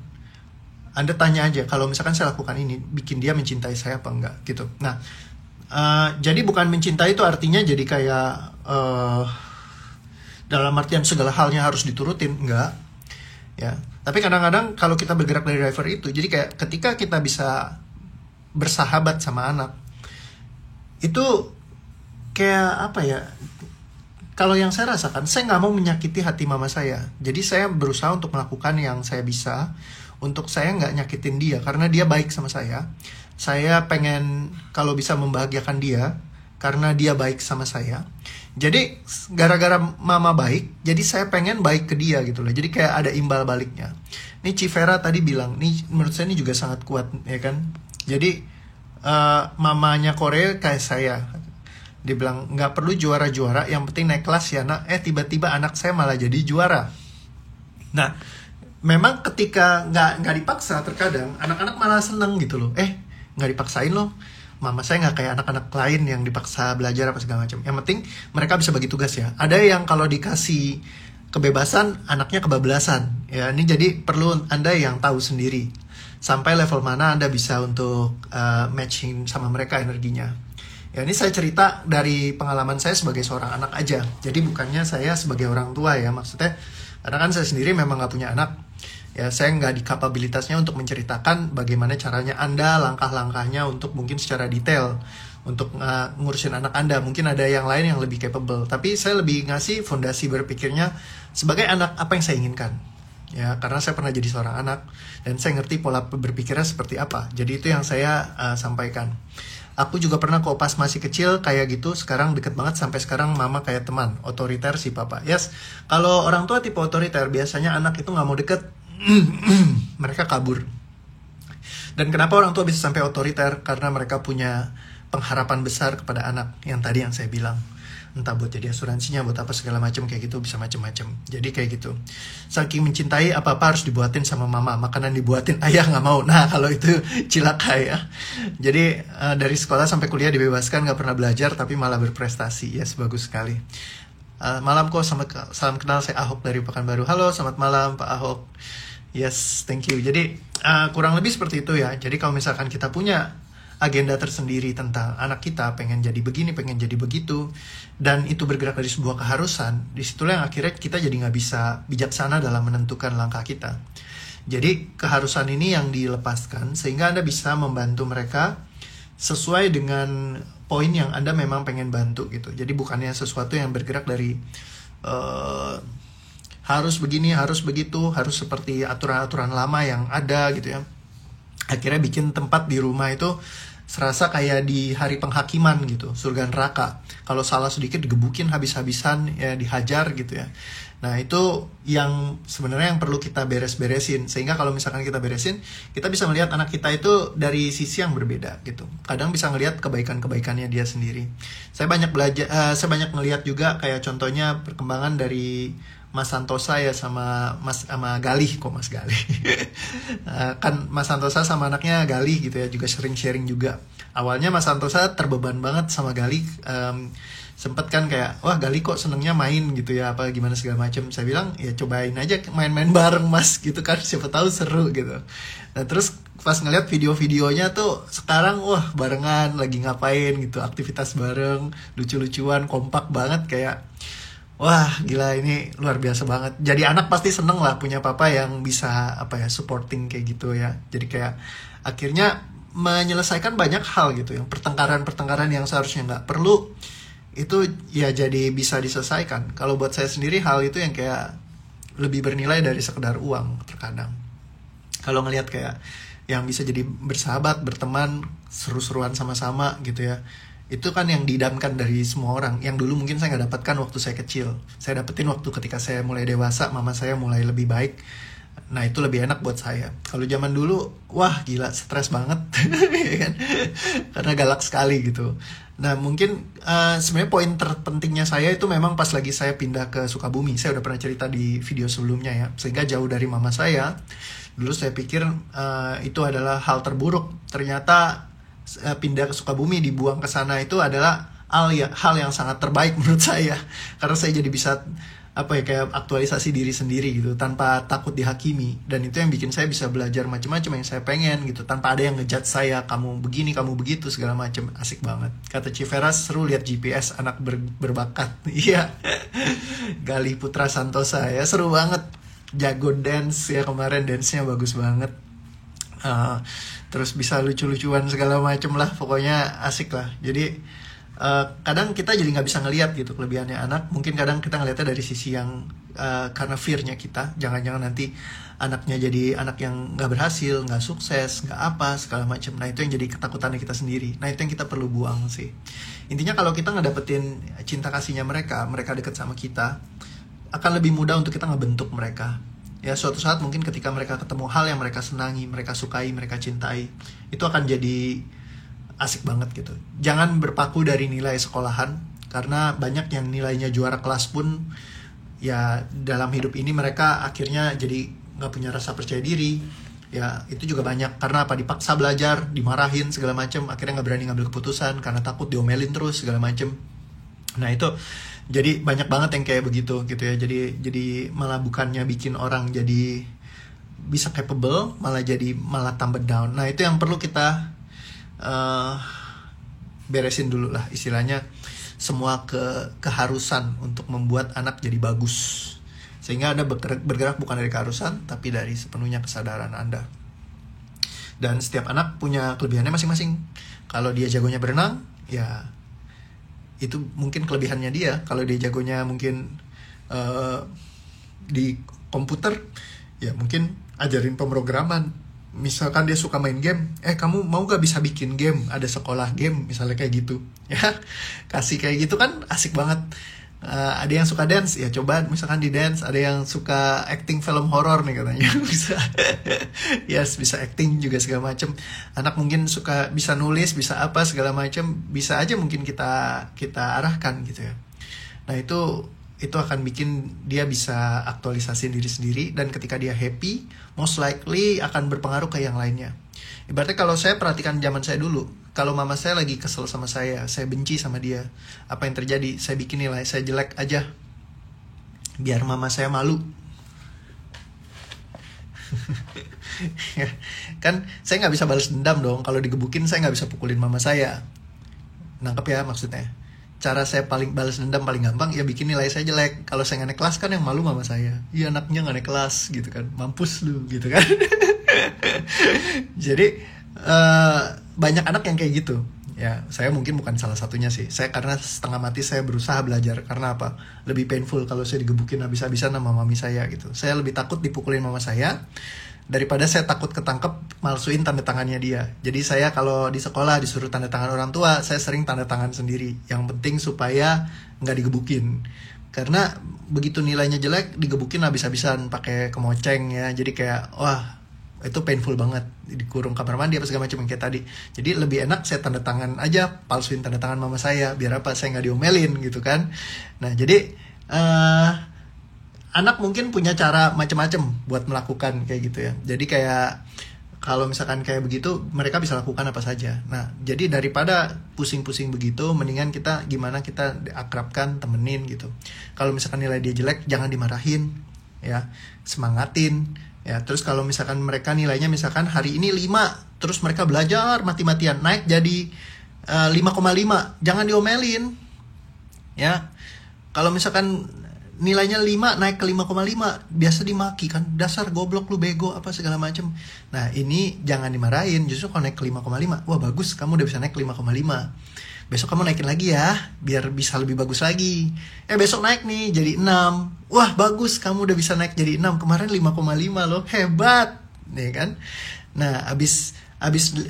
Anda tanya aja, kalau misalkan saya lakukan ini, bikin dia mencintai saya apa enggak gitu. Nah, jadi bukan mencintai itu artinya jadi kayak dalam artian segala halnya harus diturutin, enggak ya. Tapi kadang-kadang kalau kita bergerak dari driver itu, jadi kayak ketika kita bisa bersahabat sama anak, itu kayak apa ya, kalau yang saya rasakan, saya nggak mau menyakiti hati mama saya. Jadi saya berusaha untuk melakukan yang saya bisa untuk saya nggak nyakitin dia, karena dia baik sama saya. Saya pengen kalau bisa membahagiakan dia karena dia baik sama saya. Jadi gara-gara mama baik, jadi saya pengen baik ke dia gitu loh. Jadi kayak ada imbal baliknya. Ini Civera tadi bilang, nih menurut saya ini juga sangat kuat ya kan. Jadi mamanya Korea kayak saya. Dia bilang nggak perlu juara-juara, yang penting naik kelas ya nak. Tiba-tiba anak saya malah jadi juara. Nah, memang ketika nggak dipaksa, terkadang anak-anak malah seneng gitu loh. Nggak dipaksain loh. Mama saya nggak kayak anak-anak lain yang dipaksa belajar apa segala macam. Yang penting mereka bisa bagi tugas ya. Ada yang kalau dikasih kebebasan, anaknya kebablasan. Ya, ini jadi perlu Anda yang tahu sendiri sampai level mana Anda bisa untuk matching sama mereka energinya. Ya ini saya cerita dari pengalaman saya sebagai seorang anak aja. Jadi bukannya saya sebagai orang tua ya, maksudnya karena kan saya sendiri memang nggak punya anak. Ya saya nggak di kapabilitasnya untuk menceritakan bagaimana caranya Anda, langkah-langkahnya untuk mungkin secara detail untuk ngurusin anak Anda. Mungkin ada yang lain yang lebih capable. Tapi saya lebih ngasih fondasi berpikirnya sebagai anak apa yang saya inginkan. Ya, karena saya pernah jadi seorang anak dan saya ngerti pola berpikirnya seperti apa. Jadi itu yang saya sampaikan. Aku juga pernah kok pas masih kecil kayak gitu, sekarang deket banget sampai sekarang mama kayak teman, otoriter si papa. Yes, kalau orang tua tipe otoriter biasanya anak itu nggak mau deket, mereka kabur. Dan kenapa orang tua bisa sampai otoriter? Karena mereka punya pengharapan besar kepada anak yang tadi yang saya bilang. Entah buat jadi asuransinya, buat apa segala macam kayak gitu, bisa macam-macam. Jadi kayak gitu. Saking mencintai apa-apa harus dibuatin sama mama, makanan dibuatin ayah nggak mau. Nah kalau itu cilaka ya. Jadi dari sekolah sampai kuliah dibebaskan, nggak pernah belajar tapi malah berprestasi. Yes, bagus sekali. Malam kok, salam kenal, saya Ahok dari Pekanbaru. Halo, selamat malam Pak Ahok. Yes, thank you. Jadi kurang lebih seperti itu ya. Jadi kalau misalkan kita punya agenda tersendiri tentang anak kita, pengen jadi begini, pengen jadi begitu, dan itu bergerak dari sebuah keharusan, disitulah yang akhirnya kita jadi nggak bisa bijaksana dalam menentukan langkah kita. Jadi keharusan ini yang dilepaskan, sehingga Anda bisa membantu mereka sesuai dengan poin yang Anda memang pengen bantu gitu. Jadi bukannya sesuatu yang bergerak dari harus begini, harus begitu, harus seperti aturan-aturan lama yang ada gitu ya. Akhirnya bikin tempat di rumah itu serasa kayak di hari penghakiman gitu, surga neraka. Kalau salah sedikit digebukin habis-habisan, ya dihajar gitu ya. Nah itu yang sebenarnya yang perlu kita beres-beresin. Sehingga kalau misalkan kita beresin, kita bisa melihat anak kita itu dari sisi yang berbeda gitu. Kadang bisa ngelihat kebaikan-kebaikannya dia sendiri. Saya banyak belajar, saya banyak ngelihat juga kayak contohnya perkembangan dari Mas Santosa ya sama Galih, kok Mas Galih. Kan Mas Santosa sama anaknya Galih gitu ya, juga sering sharing juga. Awalnya Mas Santosa terbeban banget sama Galih, sempet kan kayak wah Galih kok senengnya main gitu ya, apa gimana segala macam. Saya bilang ya cobain aja main-main bareng Mas gitu kan, siapa tahu seru gitu. Nah terus pas ngeliat video-videonya tuh sekarang wah barengan lagi ngapain gitu, aktivitas bareng, lucu-lucuan, kompak banget kayak wah gila ini luar biasa banget. Jadi anak pasti seneng lah punya papa yang bisa apa ya supporting kayak gitu ya. Jadi kayak akhirnya menyelesaikan banyak hal gitu yang pertengkaran-pertengkaran yang seharusnya nggak perlu itu ya jadi bisa diselesaikan. Kalau buat saya sendiri hal itu yang kayak lebih bernilai dari sekedar uang terkadang. Kalau ngelihat kayak yang bisa jadi bersahabat, berteman, seru-seruan sama-sama gitu ya. Itu kan yang diidamkan dari semua orang. Yang dulu mungkin saya nggak dapatkan waktu saya kecil. Saya dapetin waktu ketika saya mulai dewasa, mama saya mulai lebih baik. Nah itu lebih enak buat saya. Kalau zaman dulu, wah gila stres banget, kan? Karena galak sekali gitu. Nah mungkin sebenarnya poin terpentingnya saya itu memang pas lagi saya pindah ke Sukabumi. Saya udah pernah cerita di video sebelumnya ya. Sehingga jauh dari mama saya. Dulu saya pikir itu adalah hal terburuk. Ternyata pindah ke Sukabumi, dibuang ke sana itu adalah hal yang sangat terbaik menurut saya, karena saya jadi bisa apa ya kayak aktualisasi diri sendiri gitu tanpa takut dihakimi, dan itu yang bikin saya bisa belajar macam-macam yang saya pengen gitu tanpa ada yang ngejudge saya, kamu begini kamu begitu segala macam. Asik banget. Kata Civeras, seru lihat GPS anak berbakat. Iya. Galih Putra Santosa ya, seru banget, jago dance ya, kemarin dance-nya bagus banget. Terus bisa lucu-lucuan segala macem lah, pokoknya asik lah. Jadi kadang kita jadi nggak bisa ngelihat gitu kelebihannya anak. Mungkin kadang kita ngelihatnya dari sisi yang karena fear-nya kita, jangan-jangan nanti anaknya jadi anak yang nggak berhasil, nggak sukses, nggak apa segala macam. Nah itu yang jadi ketakutannya kita sendiri. Nah itu yang kita perlu buang sih. Intinya kalau kita ngedapetin cinta kasihnya mereka deket sama kita, akan lebih mudah untuk kita ngebentuk mereka. Ya suatu saat mungkin ketika mereka ketemu hal yang mereka senangi, mereka sukai, mereka cintai, itu akan jadi asik banget gitu. Jangan berpaku dari nilai sekolahan, karena banyak yang nilainya juara kelas pun ya dalam hidup ini mereka akhirnya jadi gak punya rasa percaya diri. Ya itu juga banyak karena apa, dipaksa belajar, dimarahin segala macam, akhirnya gak berani ngambil keputusan karena takut diomelin terus segala macam. Nah itu jadi banyak banget yang kayak begitu gitu ya. Jadi malah bukannya bikin orang jadi bisa capable, malah tambah down. Nah itu yang perlu kita beresin dulu lah istilahnya semua keharusan untuk membuat anak jadi bagus. Sehingga Anda bergerak bukan dari keharusan, tapi dari sepenuhnya kesadaran Anda. Dan setiap anak punya kelebihannya masing-masing. Kalau dia jagonya berenang, ya itu mungkin kelebihannya dia. Kalau dia jagonya mungkin di komputer, ya mungkin ajarin pemrograman. Misalkan dia suka main game, kamu mau gak bisa bikin game, ada sekolah game, misalnya kayak gitu. Ya, kasih kayak gitu kan asik banget. Ada yang suka dance, ya coba misalkan di dance. Ada yang suka acting film horor nih katanya, bisa. Yes, bisa acting juga segala macem. Anak mungkin suka bisa nulis, bisa apa segala macem, bisa aja mungkin kita arahkan gitu ya. Nah itu akan bikin dia bisa aktualisasi diri sendiri, dan ketika dia happy, most likely akan berpengaruh ke yang lainnya. Ibaratnya kalau saya perhatikan zaman saya dulu, kalau mama saya lagi kesel sama saya benci sama dia, apa yang terjadi? Saya bikin nilai saya jelek aja, biar mama saya malu. Kan saya nggak bisa balas dendam dong, kalau digebukin saya nggak bisa pukulin mama saya. Nangkep ya maksudnya? Cara saya paling balas dendam paling gampang ya bikin nilai saya jelek. Kalau saya nggak naik kelas kan yang malu mama saya. Iya anaknya nggak naik kelas gitu kan, mampus lu gitu kan. Jadi banyak anak yang kayak gitu. Ya saya mungkin bukan salah satunya sih. Saya karena setengah mati saya berusaha belajar. Karena apa? Lebih painful kalau saya digebukin habis-habisan sama mami saya gitu. Saya lebih takut dipukulin mama saya daripada saya takut ketangkep malsuin tanda tangannya dia. Jadi saya kalau di sekolah disuruh tanda tangan orang tua, saya sering tanda tangan sendiri. Yang penting supaya nggak digebukin. Karena begitu nilainya jelek, digebukin habis-habisan pakai kemoceng ya. Jadi kayak wah itu painful banget, dikurung kamar mandi apa segala macam yang kayak tadi. Jadi lebih enak saya tanda tangan aja, palsuin tanda tangan mama saya, biar apa, saya nggak diomelin gitu kan. Nah jadi anak mungkin punya cara macam-macam buat melakukan kayak gitu ya. Jadi kayak kalau misalkan kayak begitu, mereka bisa lakukan apa saja. Nah jadi daripada pusing-pusing begitu, mendingan kita gimana kita akrabkan, temenin gitu. Kalau misalkan nilai dia jelek, jangan dimarahin ya, semangatin. Ya, terus kalau misalkan mereka nilainya misalkan hari ini 5, terus mereka belajar mati-matian, naik jadi 5,5, jangan diomelin. Ya. Kalau misalkan nilainya 5 naik ke 5,5, biasa dimaki kan, dasar goblok lu, bego apa segala macem. Nah, ini jangan dimarahin, justru kalau naik ke 5,5, wah bagus, kamu udah bisa naik ke 5,5. Besok kamu naikin lagi ya, biar bisa lebih bagus lagi. Besok naik nih jadi 6. Wah bagus, kamu udah bisa naik jadi 6. Kemarin 5,5 loh, hebat, nih kan. Nah abis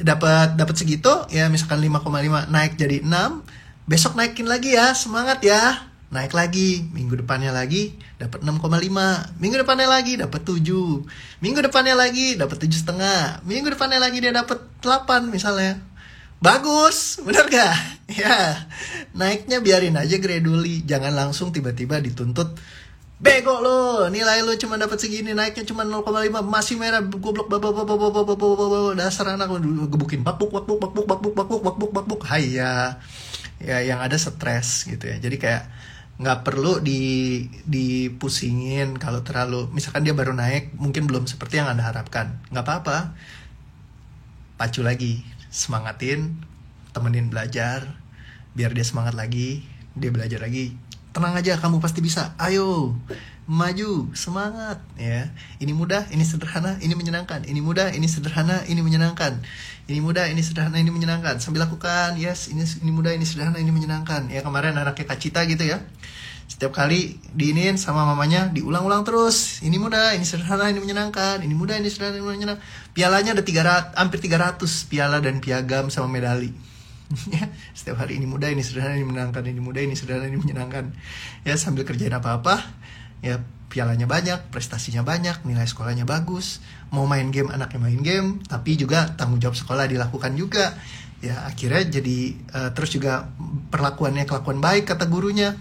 dapat segitu ya, misalkan 5,5 naik jadi 6. Besok naikin lagi ya, semangat ya. Naik lagi, minggu depannya lagi dapat 6,5. Minggu depannya lagi dapat 7. Minggu depannya lagi dapat 7,5. Minggu depannya lagi dia dapat 8 misalnya. Bagus, bener gak? Ya, naiknya biarin aja gradually, jangan langsung tiba-tiba dituntut. Bego lo, nilai lo cuma dapat segini, naiknya cuma 0,5, masih merah, goblok, dasar anak lo gebukin, bakbuk. Hai ya, yang ada stres gitu ya. Jadi kayak nggak perlu dipusingin kalau terlalu, misalkan dia baru naik, mungkin belum seperti yang Anda harapkan, nggak apa-apa, pacu lagi. Semangatin, temenin belajar, biar dia semangat lagi, dia belajar lagi. Tenang aja, kamu pasti bisa. Ayo, maju, semangat ya. Ini mudah, ini sederhana, ini menyenangkan. Ini mudah, ini sederhana, ini menyenangkan. Ini mudah, ini sederhana, ini menyenangkan. Sambil lakukan, yes, ini mudah, ini sederhana, ini menyenangkan. Ya kemarin anaknya Kak Cita gitu ya. Setiap kali diinin sama mamanya, diulang-ulang terus. Ini mudah, ini sederhana, ini menyenangkan. Ini mudah, ini sederhana, ini menyenangkan. Pialanya ada hampir 300 piala dan piagam sama medali. Setiap hari ini mudah, ini sederhana, ini menyenangkan. Ini mudah, ini sederhana, ini menyenangkan. Ya sambil kerjain apa-apa, ya pialanya banyak, prestasinya banyak, nilai sekolahnya bagus. Mau main game, anaknya main game, tapi juga tanggung jawab sekolah dilakukan juga. Ya akhirnya jadi terus juga kelakuan baik kata gurunya.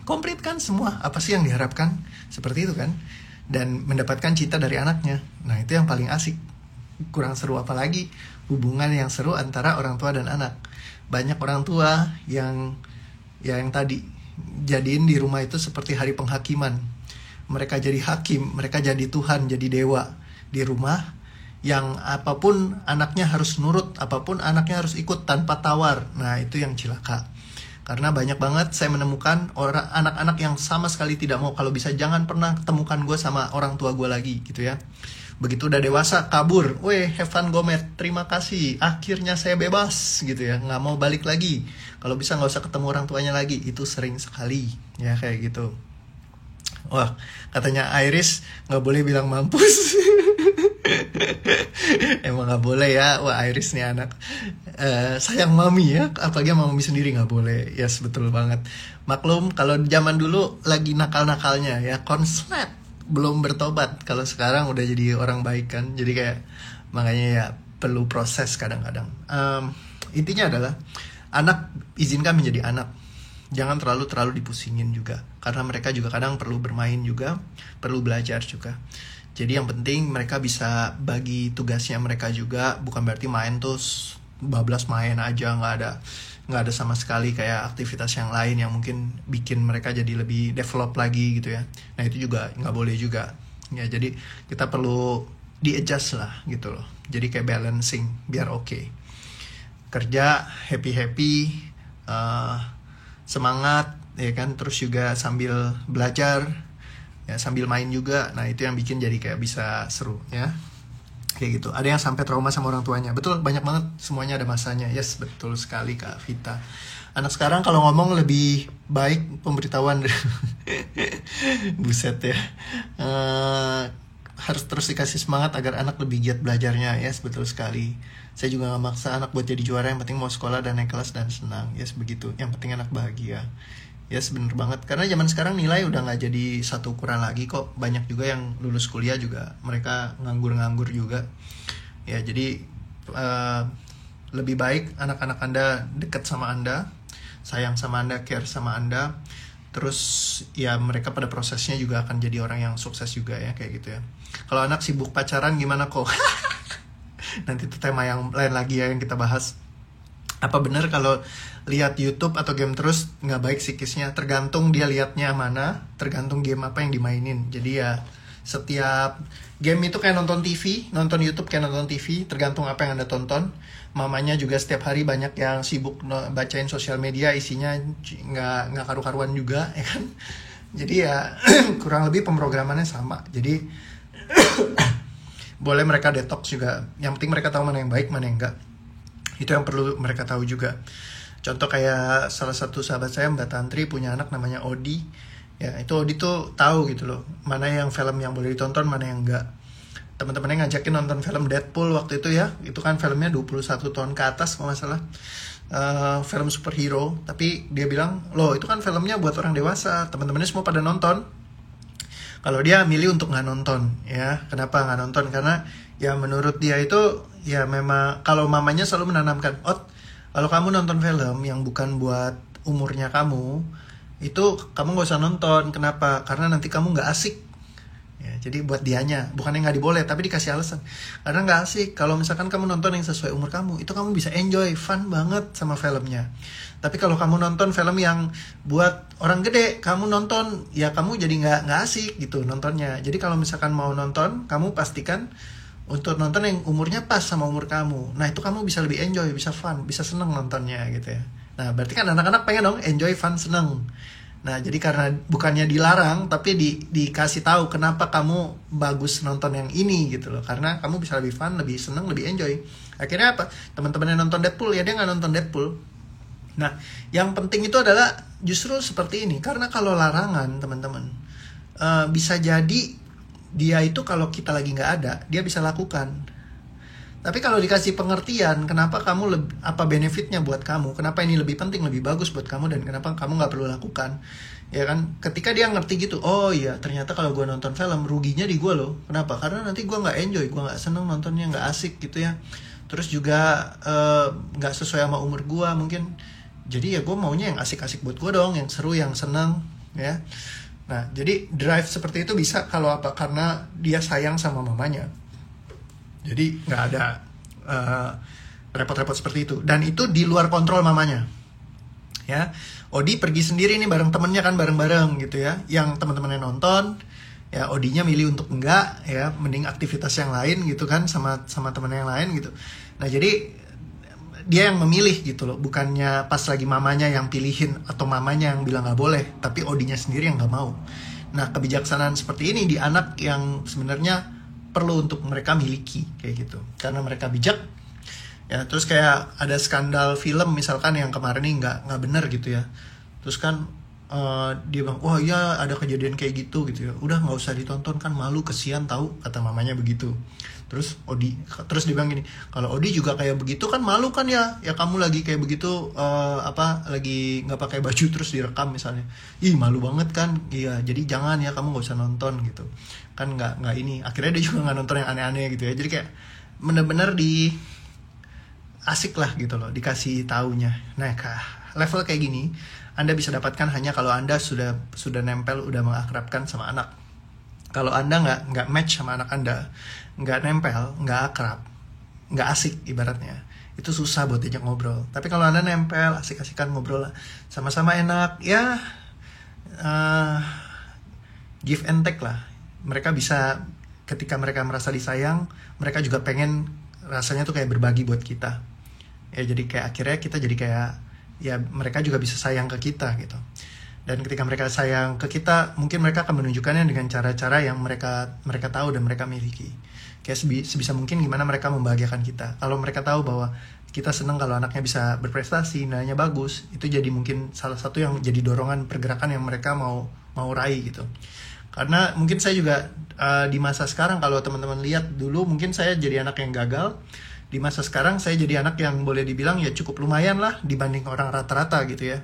Komplit kan semua, apa sih yang diharapkan, seperti itu kan, dan mendapatkan cinta dari anaknya. Nah itu yang paling asik. Kurang seru apalagi hubungan yang seru antara orang tua dan anak. Banyak orang tua yang tadi jadiin di rumah itu seperti hari penghakiman. Mereka jadi hakim, mereka jadi Tuhan, jadi dewa di rumah. yang apapun anaknya harus nurut, apapun anaknya harus ikut tanpa tawar. Nah, itu yang cilaka. Karena banyak banget saya menemukan anak-anak yang sama sekali tidak mau, kalau bisa jangan pernah temukan gue sama orang tua gue lagi gitu ya. Begitu udah dewasa kabur, have fun Gomet, terima kasih, akhirnya saya bebas gitu ya, nggak mau balik lagi. Kalau bisa nggak usah ketemu orang tuanya lagi, itu sering sekali ya kayak gitu. Wah, katanya Iris nggak boleh bilang mampus. Emang nggak boleh ya. Wah, Iris nih anak sayang mami ya, apalagi mami sendiri nggak boleh. Yes, betul banget. Maklum kalau zaman dulu lagi nakal-nakalnya ya, konslet, belum bertobat. Kalau sekarang udah jadi orang baik kan, jadi kayak makanya ya perlu proses kadang-kadang. Intinya adalah anak izinkan menjadi anak, jangan terlalu dipusingin juga, karena mereka juga kadang perlu bermain juga, perlu belajar juga. Jadi yang penting mereka bisa bagi tugasnya mereka juga, bukan berarti main terus bablas main aja, nggak ada sama sekali kayak aktivitas yang lain yang mungkin bikin mereka jadi lebih develop lagi gitu ya. Nah itu juga nggak boleh juga ya, jadi kita perlu di-adjust lah gitu loh, jadi kayak balancing biar oke. Kerja happy semangat ya kan, terus juga sambil belajar ya, sambil main juga. Nah itu yang bikin jadi kayak bisa seru ya kayak gitu. Ada yang sampai trauma sama orang tuanya, betul, banyak banget, semuanya ada masanya. Yes, betul sekali Kak Vita. Anak sekarang kalau ngomong lebih baik pemberitahuan. Buset ya. Harus terus dikasih semangat agar anak lebih giat belajarnya. Yes, betul sekali. Saya juga gak maksa anak buat jadi juara, yang penting mau sekolah dan naik kelas dan senang. Yes, begitu, yang penting anak bahagia. Yes, bener banget. Karena zaman sekarang nilai udah gak jadi satu ukuran lagi kok. Banyak juga yang lulus kuliah juga mereka nganggur-nganggur juga. Ya, jadi lebih baik anak-anak Anda dekat sama Anda, sayang sama Anda, care sama Anda. Terus ya mereka pada prosesnya juga akan jadi orang yang sukses juga ya, kayak gitu ya. Kalau anak sibuk pacaran gimana kok? Nanti itu tema yang lain lagi ya yang kita bahas. Apa benar kalau lihat YouTube atau game terus nggak baik psikisnya? Tergantung dia liatnya mana, tergantung game apa yang dimainin. Jadi ya setiap game itu kayak nonton TV, nonton YouTube kayak nonton TV, tergantung apa yang Anda tonton. Mamanya juga setiap hari banyak yang sibuk bacain sosial media, isinya nggak karu-karuan juga ya kan. Jadi ya kurang lebih pemrogramannya sama. Jadi boleh mereka detox juga, yang penting mereka tahu mana yang baik, mana yang enggak. Itu yang perlu mereka tahu juga. Contoh kayak salah satu sahabat saya, Mbak Tantri, punya anak namanya Odi. Ya, itu Odi tuh tahu gitu loh, mana yang film yang boleh ditonton, mana yang enggak. Teman-temannya ngajakin nonton film Deadpool waktu itu ya. Itu kan filmnya 21 tahun ke atas kalau nggak salah. Film superhero. Tapi dia bilang, loh itu kan filmnya buat orang dewasa. Teman-temannya semua pada nonton. Kalau dia milih untuk nggak nonton ya. Kenapa nggak nonton? Karena ya menurut dia itu ya memang, kalau mamanya selalu menanamkan, kalau kamu nonton film yang bukan buat umurnya kamu, itu kamu nggak usah nonton. Kenapa? Karena nanti kamu nggak asik ya. Jadi buat dianya, bukannya nggak diboleh, tapi dikasih alasan karena nggak asik. Kalau misalkan kamu nonton yang sesuai umur kamu, itu kamu bisa enjoy, fun banget sama filmnya. Tapi kalau kamu nonton film yang buat orang gede, kamu nonton ya kamu jadi nggak asik gitu nontonnya. Jadi kalau misalkan mau nonton, kamu pastikan untuk nonton yang umurnya pas sama umur kamu. Nah itu kamu bisa lebih enjoy, bisa fun, bisa seneng nontonnya gitu ya. Nah berarti kan anak-anak pengen dong enjoy, fun, seneng. Nah jadi karena bukannya dilarang, tapi dikasih tahu kenapa kamu bagus nonton yang ini gitu loh. Karena kamu bisa lebih fun, lebih seneng, lebih enjoy. Akhirnya apa? Teman-teman yang nonton Deadpool, ya dia nggak nonton Deadpool. Nah yang penting itu adalah justru seperti ini. Karena kalau larangan teman-teman, bisa jadi dia itu kalau kita lagi nggak ada, dia bisa lakukan. Tapi kalau dikasih pengertian, kenapa kamu apa benefitnya buat kamu, kenapa ini lebih penting, lebih bagus buat kamu, dan kenapa kamu nggak perlu lakukan, ya kan? Ketika dia ngerti gitu, oh iya ternyata kalau gue nonton film ruginya di gue loh. Kenapa? Karena nanti gue nggak enjoy, gue nggak seneng nontonnya, nggak asik gitu ya. Terus juga nggak sesuai sama umur gue mungkin. Jadi ya gue maunya yang asik-asik buat gue dong, yang seru, yang seneng, ya. Nah, jadi drive seperti itu bisa kalau apa? Karena dia sayang sama mamanya. Jadi nggak ada repot-repot seperti itu. Dan itu di luar kontrol mamanya. Ya, Odi pergi sendiri nih bareng temennya kan, bareng-bareng gitu ya. Yang teman-temannya nonton, ya Odinya milih untuk enggak, ya mending aktivitas yang lain gitu kan, sama teman yang lain gitu. Nah jadi dia yang memilih gitu loh, bukannya pas lagi mamanya yang pilihin atau mamanya yang bilang nggak boleh, tapi Odinya sendiri yang nggak mau. Nah kebijaksanaan seperti ini di anak yang sebenarnya perlu untuk mereka miliki kayak gitu, karena mereka bijak. Ya terus kayak ada skandal film misalkan yang kemarin ini nggak benar gitu ya, terus kan dia bilang, wah iya ada kejadian kayak gitu ya, udah nggak usah ditonton kan, malu, kesian tahu, kata mamanya begitu. Terus dia bilang gini, kalau Odi juga kayak begitu kan malu kan ya kamu lagi kayak begitu, lagi nggak pakai baju terus direkam misalnya, ih malu banget kan, iya jadi jangan ya kamu nggak usah nonton gitu kan, nggak ini. Akhirnya dia juga nggak nonton yang aneh-aneh gitu ya. Jadi kayak bener-bener asik lah gitu loh dikasih taunya. Nah level kayak gini Anda bisa dapatkan hanya kalau Anda sudah nempel, udah mengakrabkan sama anak. Kalau Anda nggak match sama anak Anda, nggak nempel, nggak akrab, nggak asik ibaratnya, itu susah buat diajak ngobrol. Tapi kalau Anda nempel, asik-asikan ngobrol lah, sama-sama enak ya, give and take lah. Mereka bisa, ketika mereka merasa disayang, mereka juga pengen rasanya tuh kayak berbagi buat kita. Ya jadi kayak akhirnya kita jadi kayak, ya mereka juga bisa sayang ke kita gitu. Dan ketika mereka sayang ke kita, mungkin mereka akan menunjukkannya dengan cara-cara yang mereka tahu dan mereka miliki. Kayak sebisa mungkin gimana mereka membahagiakan kita. Kalau mereka tahu bahwa kita senang kalau anaknya bisa berprestasi, nilainya bagus, itu jadi mungkin salah satu yang jadi dorongan pergerakan yang mereka mau raih gitu. Karena mungkin saya juga di masa sekarang, kalau teman-teman lihat dulu mungkin saya jadi anak yang gagal. Di masa sekarang saya jadi anak yang boleh dibilang ya cukup lumayan lah dibanding orang rata-rata gitu ya.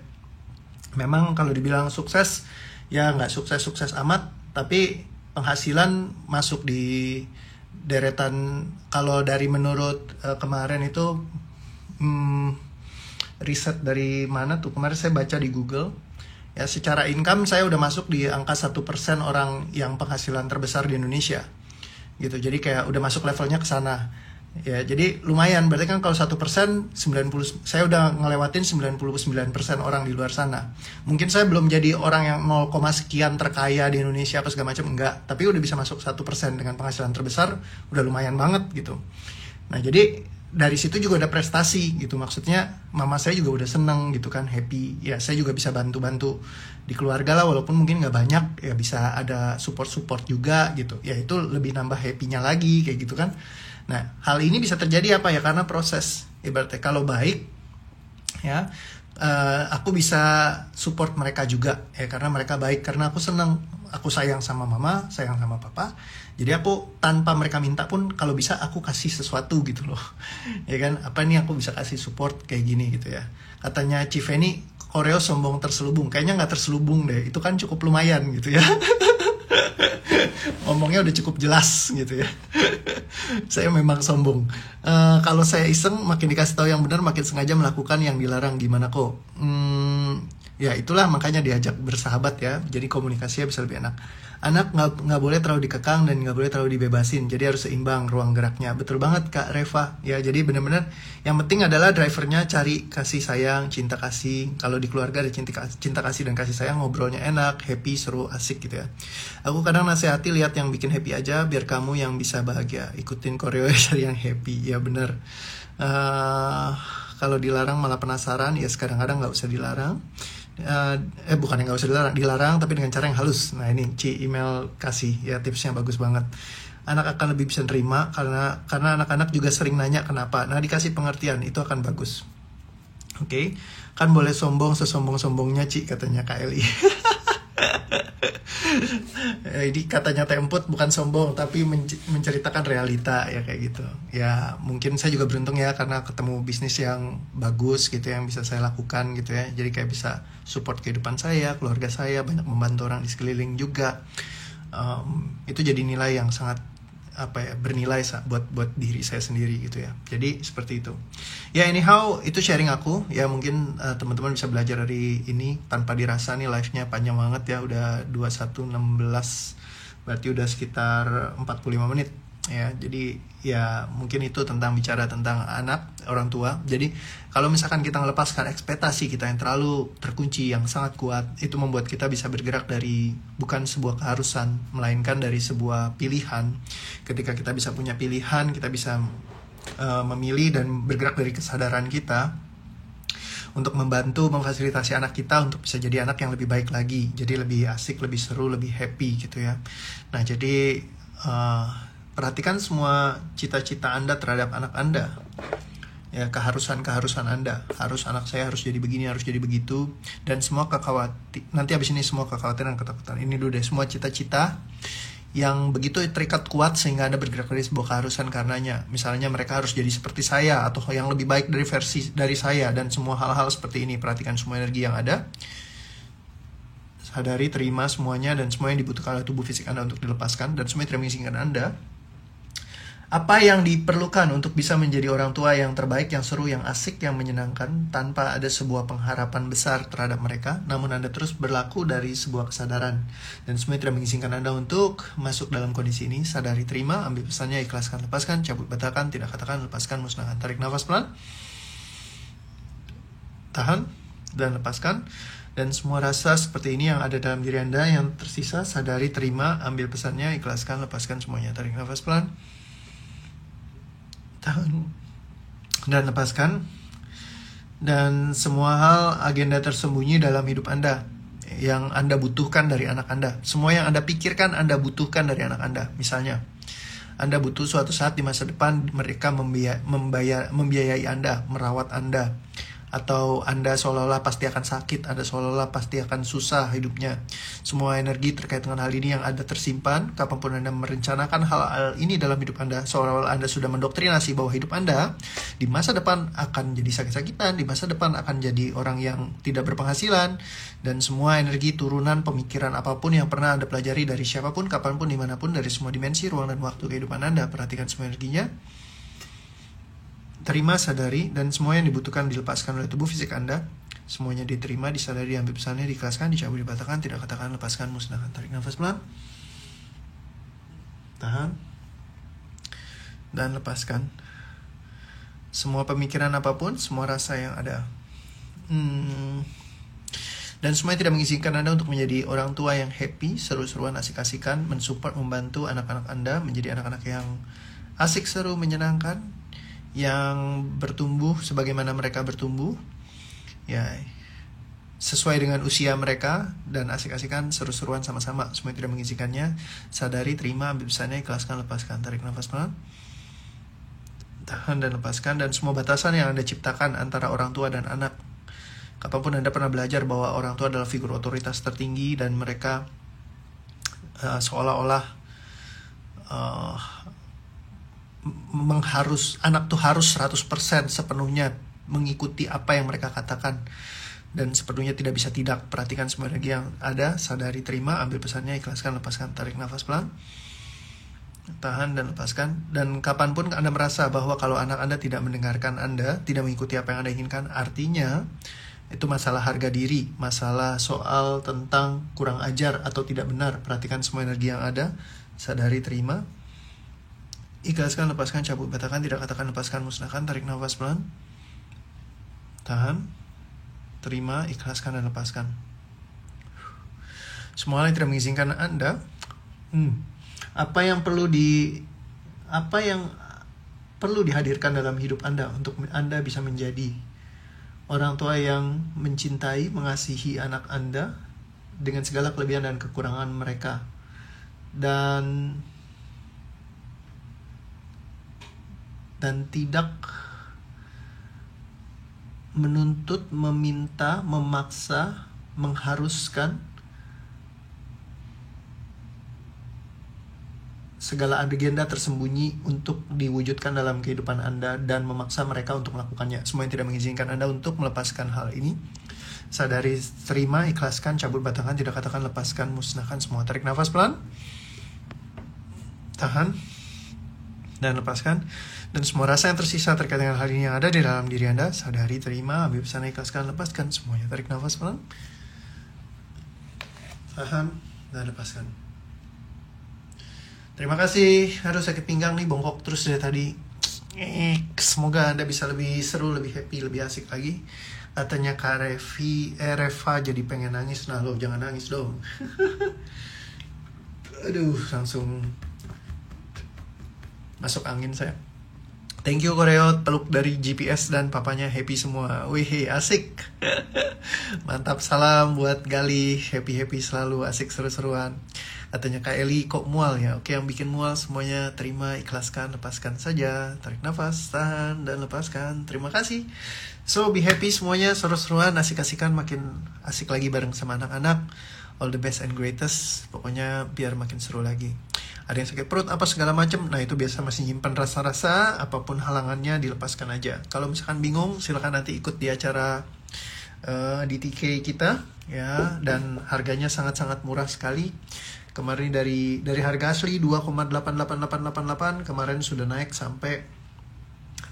Memang kalau dibilang sukses, ya nggak sukses-sukses amat, tapi penghasilan masuk di deretan, kalau dari menurut kemarin itu riset dari mana tuh, kemarin saya baca di Google, ya secara income saya udah masuk di angka 1% orang yang penghasilan terbesar di Indonesia gitu. Jadi kayak udah masuk levelnya ke sana. Ya, jadi lumayan. Berarti kan kalau 1%, saya udah ngelewatin 99% orang di luar sana. Mungkin saya belum jadi orang yang 0, sekian terkaya di Indonesia apa segala macam, enggak. Tapi udah bisa masuk 1% dengan penghasilan terbesar, udah lumayan banget gitu. Nah, jadi dari situ juga ada prestasi gitu. Maksudnya mama saya juga udah seneng gitu kan, happy. Ya, saya juga bisa bantu-bantu di keluarga lah, walaupun mungkin nggak banyak, ya bisa ada support juga gitu. Ya itu lebih nambah happy-nya lagi kayak gitu kan. Nah, hal ini bisa terjadi apa ya? Karena proses. Ibaratnya kalau baik, ya, aku bisa support mereka juga, ya karena mereka baik. Karena aku senang, aku sayang sama mama, sayang sama papa. Jadi aku tanpa mereka minta pun, kalau bisa aku kasih sesuatu gitu loh, ya kan? Apa nih aku bisa kasih support kayak gini gitu ya? Katanya Civeni, Koreo sombong terselubung. Kayaknya nggak terselubung deh. Itu kan cukup lumayan gitu ya. Ngomongnya udah cukup jelas gitu ya. Saya memang sombong. Kalau saya iseng, makin dikasih tahu yang benar, makin sengaja melakukan yang dilarang. Gimana kok? Ya itulah makanya diajak bersahabat ya. Jadi komunikasinya bisa lebih enak. Anak nggak boleh terlalu dikekang dan nggak boleh terlalu dibebasin. Jadi harus seimbang ruang geraknya. Betul banget Kak Reva. Ya jadi benar-benar yang penting adalah drivernya cari kasih sayang, cinta kasih. Kalau di keluarga ada cinta kasih dan kasih sayang, ngobrolnya enak, happy, seru, asik gitu ya. Aku kadang nasihati, lihat yang bikin happy aja, biar kamu yang bisa bahagia. Ikutin koreo cari yang happy. Ya benar. Kalau dilarang malah penasaran, ya kadang-kadang nggak usah dilarang. Bukan yang nggak usah dilarang, tapi dengan cara yang halus. Nah ini Ci email kasih ya, tipsnya bagus banget. Anak akan lebih bisa nerima karena anak-anak juga sering nanya kenapa. Nah dikasih pengertian itu akan bagus. Oke. Kan boleh sombong sesombong-sombongnya Ci, katanya Kak Eli. Ini katanya Temput bukan sombong, tapi menceritakan realita ya kayak gitu. Ya mungkin saya juga beruntung ya karena ketemu bisnis yang bagus gitu yang bisa saya lakukan gitu ya. Jadi kayak bisa support kehidupan saya, keluarga saya, banyak membantu orang di sekeliling juga. Itu jadi nilai yang sangat bernilai buat diri saya sendiri gitu ya. Jadi seperti itu. Ya anyhow, itu sharing aku. Ya mungkin teman-teman bisa belajar dari ini tanpa dirasa. Nih live-nya panjang banget ya, udah 21:16. Berarti udah sekitar 45 menit. ya. Jadi ya mungkin itu tentang bicara tentang anak, orang tua. Jadi kalau misalkan kita melepaskan ekspektasi kita yang terlalu terkunci, yang sangat kuat, itu membuat kita bisa bergerak dari bukan sebuah keharusan, melainkan dari sebuah pilihan. Ketika kita bisa punya pilihan, kita bisa memilih dan bergerak dari kesadaran kita untuk membantu memfasilitasi anak kita untuk bisa jadi anak yang lebih baik lagi, jadi lebih asik, lebih seru, lebih happy gitu ya. Nah jadi perhatikan semua cita-cita Anda terhadap anak Anda, ya, keharusan Anda, harus anak saya harus jadi begini, harus jadi begitu, dan semua kekhawatiran, nanti habis ini semua kekhawatiran, ketakutan, ini dulu deh, semua cita-cita yang begitu terikat kuat sehingga Anda bergerak dari sebuah keharusan karenanya. Misalnya mereka harus jadi seperti saya atau yang lebih baik dari versi dari saya, dan semua hal-hal seperti ini. Perhatikan semua energi yang ada, sadari, terima semuanya, dan semua yang dibutuhkan oleh tubuh fisik Anda untuk dilepaskan, dan semua yang tidak mengizinkan Anda. Apa yang diperlukan untuk bisa menjadi orang tua yang terbaik, yang seru, yang asik, yang menyenangkan, tanpa ada sebuah pengharapan besar terhadap mereka, namun Anda terus berlaku dari sebuah kesadaran. Dan semua tidak mengizinkan Anda untuk masuk dalam kondisi ini. Sadari, terima, ambil pesannya, ikhlaskan, lepaskan, cabut, batalkan, tidak katakan, lepaskan, musnahkan. Tarik nafas pelan, tahan, dan lepaskan. Dan semua rasa seperti ini yang ada dalam diri Anda yang tersisa, sadari, terima, ambil pesannya, ikhlaskan, lepaskan semuanya. Tarik nafas pelan, dan lepaskan. Dan semua hal, agenda tersembunyi dalam hidup Anda yang Anda butuhkan dari anak Anda, semua yang Anda pikirkan Anda butuhkan dari anak Anda. Misalnya Anda butuh suatu saat di masa depan mereka membiayai Anda, merawat Anda, atau Anda seolah-olah pasti akan sakit, Anda seolah-olah pasti akan susah hidupnya. Semua energi terkait dengan hal ini yang ada tersimpan, kapanpun Anda merencanakan hal-hal ini dalam hidup Anda, seolah-olah Anda sudah mendoktrinasi bahwa hidup Anda di masa depan akan jadi sakit-sakitan, di masa depan akan jadi orang yang tidak berpenghasilan, dan semua energi turunan pemikiran apapun yang pernah Anda pelajari dari siapapun, kapanpun, dimanapun, dari semua dimensi, ruang, dan waktu kehidupan Anda. Perhatikan semua energinya. Terima, sadari, dan semua yang dibutuhkan dilepaskan oleh tubuh fisik Anda. Semuanya diterima, disadari, diambil pesannya, diikhlaskan, dicabut, dibatalkan, tidak katakan, lepaskan, musnahkan. Tarik nafas pelan, tahan, dan lepaskan. Semua pemikiran apapun, semua rasa yang ada. Dan semuanya tidak mengizinkan Anda untuk menjadi orang tua yang happy, seru-seruan, asik-asikan, mensupport, membantu anak-anak Anda menjadi anak-anak yang asik, seru, menyenangkan, yang bertumbuh sebagaimana mereka bertumbuh, ya, sesuai dengan usia mereka, dan asik-asikan, seru-seruan sama-sama. Semua tidak mengizinkannya, sadari, terima, ambil pesannya, ikhlaskan, lepaskan. Tarik nafas pelan, tahan, dan lepaskan. Dan semua batasan yang Anda ciptakan antara orang tua dan anak, kapanpun Anda pernah belajar bahwa orang tua adalah figur otoritas tertinggi, dan mereka seolah-olah anak tuh harus 100% sepenuhnya mengikuti apa yang mereka katakan, dan sepenuhnya tidak bisa tidak. Perhatikan semua energi yang ada, sadari, terima, ambil pesannya, ikhlaskan, lepaskan. Tarik nafas pelan, tahan, dan lepaskan. Dan kapanpun Anda merasa bahwa kalau anak Anda tidak mendengarkan Anda, tidak mengikuti apa yang Anda inginkan, artinya itu masalah harga diri, masalah soal tentang kurang ajar atau tidak benar. Perhatikan semua energi yang ada, sadari, terima, ikhlaskan, lepaskan, cabut, batalkan, tidak katakan, lepaskan, musnahkan. Tarik nafas pelan, tahan, terima, ikhlaskan, dan lepaskan. Semua hal yang tidak mengizinkan Anda, apa yang perlu dihadirkan dalam hidup Anda untuk Anda bisa menjadi orang tua yang mencintai, mengasihi anak Anda dengan segala kelebihan dan kekurangan mereka, dan tidak menuntut, meminta, memaksa, mengharuskan segala agenda tersembunyi untuk diwujudkan dalam kehidupan Anda, dan memaksa mereka untuk melakukannya. Semua yang tidak mengizinkan Anda untuk melepaskan hal ini, sadari, terima, ikhlaskan, cabut, batalkan, tidak katakan, lepaskan, musnahkan semua. Tarik nafas pelan, tahan, dan lepaskan. Dan semua rasa yang tersisa terkait dengan hal ini yang ada di dalam diri Anda, sadari, terima, ambil pesan, ikhlaskan, lepaskan semuanya. Tarik nafas pelan, tahan, dan lepaskan. Terima kasih. Aduh sakit pinggang nih, bongkok terus dari tadi. Semoga Anda bisa lebih seru, lebih happy, lebih asik lagi. Katanya Kak Reva jadi pengen nangis. Nah lo jangan nangis dong. Aduh langsung masuk angin saya. Thank you Koreot, peluk dari GPS dan papanya happy semua. Wih asik. Mantap, salam buat Gali, happy selalu, asik seru-seruan. Katanya Kak Eli, kok mual ya? Oke, yang bikin mual semuanya terima, ikhlaskan, lepaskan saja. Tarik nafas, tahan, dan lepaskan. Terima kasih. So, be happy semuanya, seru-seruan, asik-asikan, makin asik lagi bareng sama anak-anak. All the best and greatest. Pokoknya biar makin seru lagi. Ada yang sakit perut, apa segala macam. Nah, itu biasa masih nyimpan rasa-rasa, apapun halangannya dilepaskan aja. Kalau misalkan bingung, silakan nanti ikut di acara di TK kita ya, dan harganya sangat-sangat murah sekali. Kemarin dari harga asli 2,88888 kemarin sudah naik sampai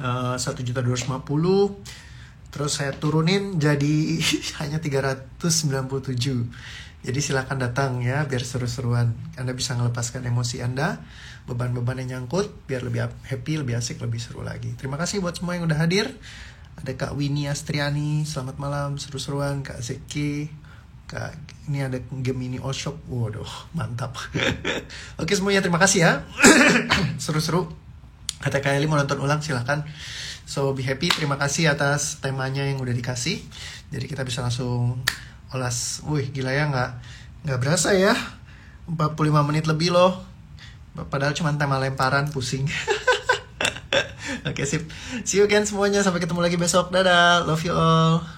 1.250.000. Terus saya turunin jadi hanya 397. Jadi silakan datang ya biar seru-seruan. Anda bisa melepaskan emosi Anda, beban-beban yang nyangkut, biar lebih happy, lebih asik, lebih seru lagi. Terima kasih buat semua yang udah hadir. Ada Kak Winnie Astriani, selamat malam, seru-seruan. Kak Zeki, ini ada Gemini All Shop, waduh mantap. Oke semuanya, terima kasih ya. Seru-seru. Kata Kak Eli mau nonton ulang, silahkan. So be happy, terima kasih atas temanya yang udah dikasih. Jadi kita bisa langsung olas. Wih gila ya, nggak berasa ya 45 menit lebih loh. Padahal cuma tema lemparan, pusing. Oke sip. See you again semuanya, sampai ketemu lagi besok. Dadah, love you all.